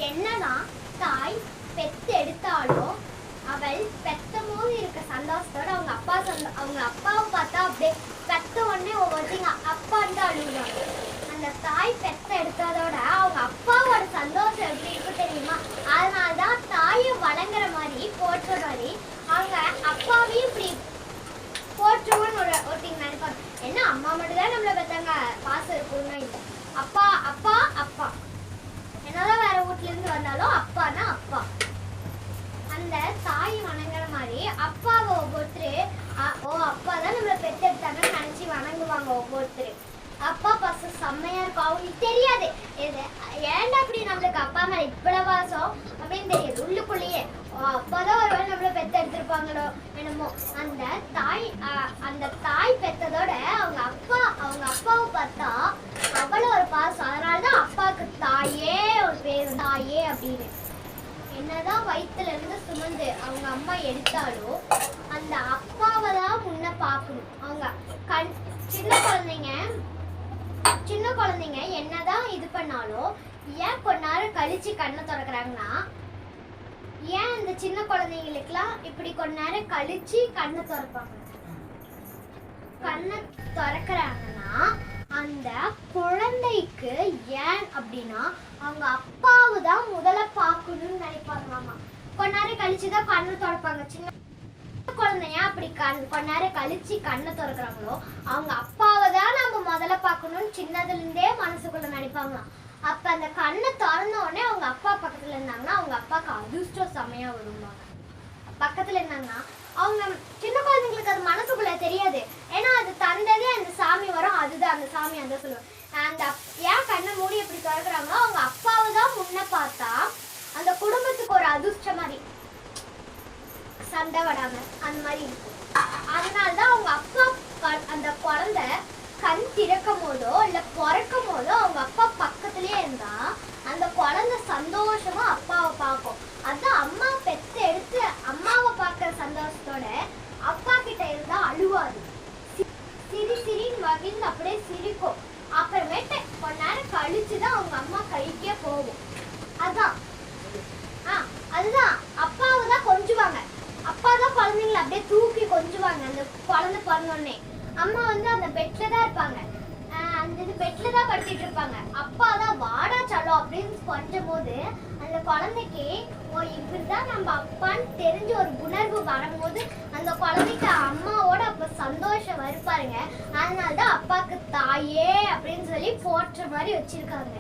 என்னதான் தாய் பெத்து எடுத்தாலோ அவள் பெத்த போது இருக்க சந்தோஷத்தோட அவங்க அப்பாவை பார்த்தா அப்படியே பெத்த உடனே ஒவ்வொருத்தையும் அப்பான்னு அழுகுவாங்க. அந்த தாய் பெத்த எடுத்ததோட அவங்க அப்பாவோட சந்தோஷம் எப்படி இருக்கும் தெரியுமா? அதனாலதான் தாயை வழங்குற மாதிரி போற்ற மாதிரி அவங்க அப்பாவையும் இப்படி போற்றுவோன்னு ஒருத்தங்க நினைப்பாங்க. ஏன்னா அம்மா மட்டும் தான் நம்மள பெத்தாங்க, பாசம் இருக்குன்னா இல்லை. அப்பா அப்பா அப்பா என்னதான் வேற வீட்டுல இருந்து வந்தாலும் அப்பானா அப்பா. அந்த தாய் வணங்குற மாதிரி அப்பாவை ஒவ்வொருத்தரு அப்பா தான் நம்மள பெத்தெடுத்தாங்கன்னு நினைச்சு வணங்குவாங்க ஒவ்வொருத்தரு. அப்பா பாசம் செம்மையா இருக்கும். அவங்களுக்கு தெரியாது ஏன்டா அப்படி நம்மளுக்கு அப்பா மேல இவ்வளவு வாசம் அப்படின்னு தெரியாது. உள்ளுக்குள்ளேயே அப்பதான் ஒருவேளை நம்மள பெத்த எடுத்திருப்பாங்களோ என்னமோ. அந்த தாய் பெத்ததோட அவங்க அப்பாவை பார்த்தா அவ்வளவு ஒரு பாசம். அதனாலதான் அப்பாவுக்கு தாயே ஒரு பேரு, தாயே அப்படின்னு. என்னதான் வயிற்றுல இருந்து சுமந்து அவங்க அம்மா எடுத்தாலும் அந்த அப்பாவை தான் முன்ன பார்க்கணும். அவங்க சின்ன குழந்தைங்க என்னதான் இது பண்ணாலும் ஏன் கொஞ்ச நேரம் கழிச்சு கண்ணை திறக்கிறாங்கன்னா, ஏன் இந்த சின்ன குழந்தைங்களுக்குலாம் இப்படி கொஞ்ச நேரம் கழிச்சு கண்ணை திறக்கிறாங்கன்னா அந்த குழந்தைக்கு ஏன் அப்படின்னா அவங்க அப்பாவை தான் முதல்ல பார்க்கணும்னு நினைப்பாங்களாமா. கொஞ்ச நேரம் கழிச்சுதான் கண்ணை திறப்பாங்க. சின்ன குழந்தைய அப்படி கொஞ்ச நேரம் கழிச்சு கண்ணை திறக்கிறாங்களோ அவங்க அப்பாவை தான் நம்ம முதல்ல பார்க்கணும்னு சின்னதுல இருந்தே மனசுக்குள்ள நினைப்பாங்களாம். அப்ப அந்த கண்ணை திறந்த உடனே அவங்க அப்பா பக்கத்துல இருந்தாங்கன்னா அவங்க அப்பாவுக்கு அதிர்ஷ்டம் செமையா வருவாங்க. பக்கத்துல இருந்தாங்கன்னா அவங்க சின்ன குழந்தைங்களுக்கு அது மனசுக்குள்ள தெரியாது. ஏன்னா அது தந்ததே அந்த சாமி வரும், அதுதான் அந்த சாமி அந்த சொல்லுவாங்க. அந்த ஏன் கண்ணை மூடி எப்படி திறக்கிறாங்களோ அவங்க அப்பாவை தான் முன்ன பார்த்தா அந்த குடும்பத்துக்கு ஒரு அதிர்ஷ்டம் மாதிரி, சண்டை வடாம அந்த மாதிரி இருக்கும். அதனாலதான் அவங்க அப்பா அந்த குழந்தை கண் திறக்கும் போதோ இல்ல பிறக்கும் போதோ அவங்க அப்பா பக்கத்திலே இருந்தா அந்த குழந்தை சந்தோஷமா அப்பாவை பார்க்கும். அதான் அம்மா பெத்து எடுத்து அம்மாவை பார்க்கற சந்தோஷத்தோட அப்பா கிட்ட இருந்தா அழுவாது, சிரின்னு மகிழ்ந்து அப்படியே சிரிக்கும். அப்புறமேட்டு கொஞ்ச நேரம் கழிச்சுதான் அவங்க அம்மா கைக்கே போகும். அதுதான் அப்பாவை தான் கொஞ்சுவாங்க. அப்பா தான் குழந்தைங்களை அப்படியே தூக்கி கொஞ்சுவாங்க. அந்த குழந்தை பிறந்தோடனே அம்மா அந்த பெட்ல தான் இருப்பாங்க, அந்த பெட்ல தான் படுத்திட்டு இருப்பாங்க. அப்பா தான் வாடா சலம் அப்படின்னு கொஞ்சம் போது அந்த குழந்தைக்கு இப்படிதான் நம்ம அப்பான்னு தெரிஞ்சு ஒரு உணர்வு வரும்போது அந்த குழந்தைக்கு அம்மாவோட அப்ப சந்தோஷம் வருப்பாருங்க. அதனாலதான் அப்பாவுக்கு தாயே அப்படின்னு சொல்லி போற்ற மாதிரி வச்சிருக்காங்க.